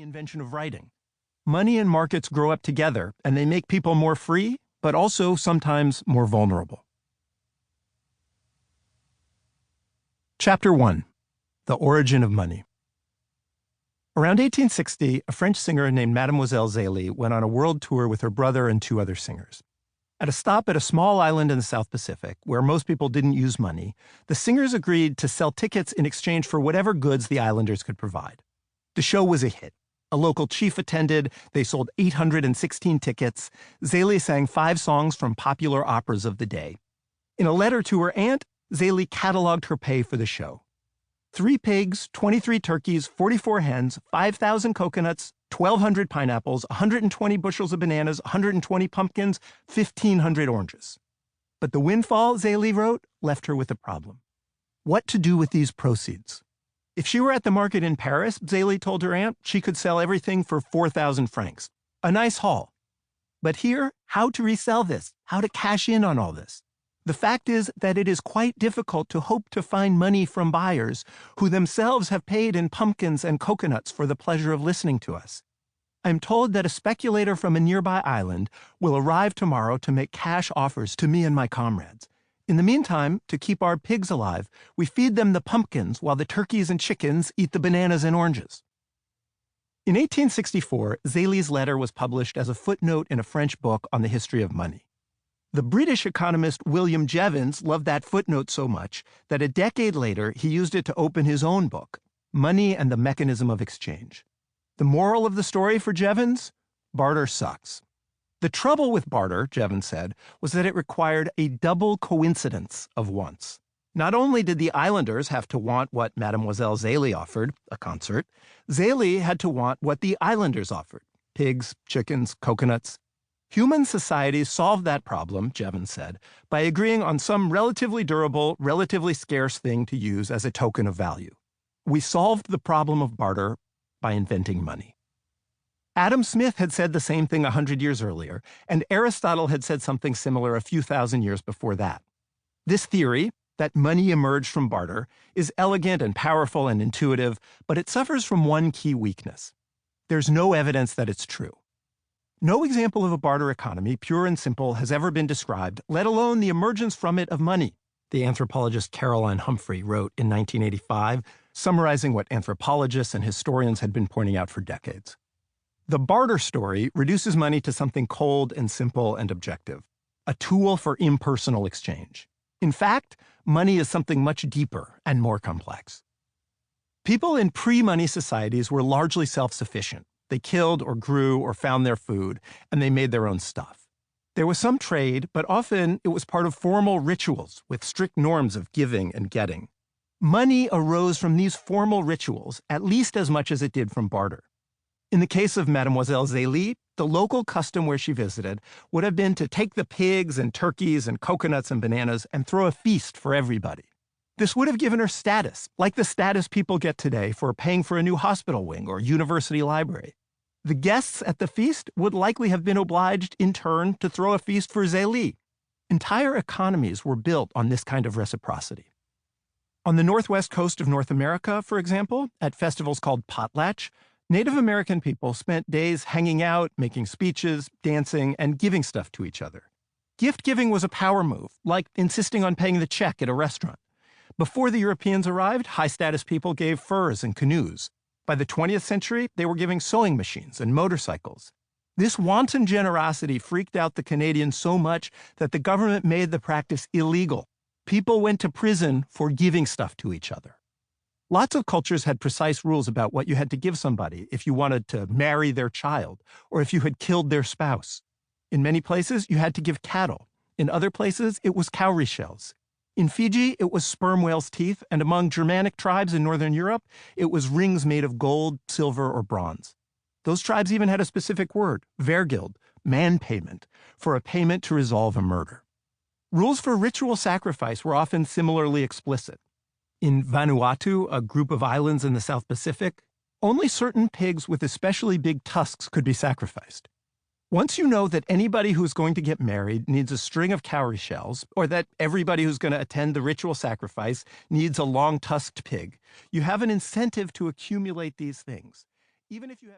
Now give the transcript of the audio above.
invention of writing. Money and markets grow up together, and they make people more free, but also sometimes more vulnerable. Chapter 1. The Origin of Money. Around 1860, a French singer named Mademoiselle Zélie went on a world tour with her brother and 2 other singers. At a stop at a small island in the South Pacific, where most people didn't use money, the singers agreed to sell tickets in exchange for whatever goods the islanders could provide. The show was a hit. A local chief attended. They sold 816 tickets. Zélie sang 5 songs from popular operas of the day. In a letter to her aunt, Zélie cataloged her pay for the show. 3 pigs, 23 turkeys, 44 hens, 5,000 coconuts, 1,200 pineapples, 120 bushels of bananas, 120 pumpkins, 1,500 oranges. But the windfall, Zélie wrote, left her with a problem. What to do with these proceeds? If she were at the market in Paris, Zélie told her aunt, she could sell everything for 4,000 francs. A nice haul. But here, how to resell this? How to cash in on all this? The fact is that it is quite difficult to hope to find money from buyers who themselves have paid in pumpkins and coconuts for the pleasure of listening to us. I'm told that a speculator from a nearby island will arrive tomorrow to make cash offers to me and my comrades. In the meantime, to keep our pigs alive, we feed them the pumpkins while the turkeys and chickens eat the bananas and oranges. In 1864, Zélie's letter was published as a footnote in a French book on the history of money. The British economist William Jevons loved that footnote so much that a decade later he used it to open his own book, Money and the Mechanism of Exchange. The moral of the story for Jevons? Barter sucks. The trouble with barter, Jevons said, was that it required a double coincidence of wants. Not only did the islanders have to want what Mademoiselle Zélie offered, a concert, Zélie had to want what the islanders offered, pigs, chickens, coconuts. Human societies solved that problem, Jevons said, by agreeing on some relatively durable, relatively scarce thing to use as a token of value. We solved the problem of barter by inventing money. Adam Smith had said the same thing 100 years earlier, and Aristotle had said something similar a few thousand years before that. This theory, that money emerged from barter, is elegant and powerful and intuitive, but it suffers from one key weakness. There's no evidence that it's true. No example of a barter economy, pure and simple, has ever been described, let alone the emergence from it of money, the anthropologist Caroline Humphrey wrote in 1985, summarizing what anthropologists and historians had been pointing out for decades. The barter story reduces money to something cold and simple and objective, a tool for impersonal exchange. In fact, money is something much deeper and more complex. People in pre-money societies were largely self-sufficient. They killed or grew or found their food, and they made their own stuff. There was some trade, but often it was part of formal rituals with strict norms of giving and getting. Money arose from these formal rituals at least as much as it did from barter. In the case of Mademoiselle Zélie, the local custom where she visited would have been to take the pigs and turkeys and coconuts and bananas and throw a feast for everybody. This would have given her status, like the status people get today for paying for a new hospital wing or university library. The guests at the feast would likely have been obliged, in turn, to throw a feast for Zélie. Entire economies were built on this kind of reciprocity. On the northwest coast of North America, for example, at festivals called potlatch, Native American people spent days hanging out, making speeches, dancing, and giving stuff to each other. Gift-giving was a power move, like insisting on paying the check at a restaurant. Before the Europeans arrived, high-status people gave furs and canoes. By the 20th century, they were giving sewing machines and motorcycles. This wanton generosity freaked out the Canadians so much that the government made the practice illegal. People went to prison for giving stuff to each other. Lots of cultures had precise rules about what you had to give somebody if you wanted to marry their child or if you had killed their spouse. In many places, you had to give cattle. In other places, it was cowrie shells. In Fiji, it was sperm whale's teeth, and among Germanic tribes in Northern Europe, it was rings made of gold, silver, or bronze. Those tribes even had a specific word, vergild, man payment, for a payment to resolve a murder. Rules for ritual sacrifice were often similarly explicit. In Vanuatu, a group of islands in the South Pacific, only certain pigs with especially big tusks could be sacrificed. Once you know that anybody who's going to get married needs a string of cowrie shells, or that everybody who's going to attend the ritual sacrifice needs a long-tusked pig, you have an incentive to accumulate these things. Even if you have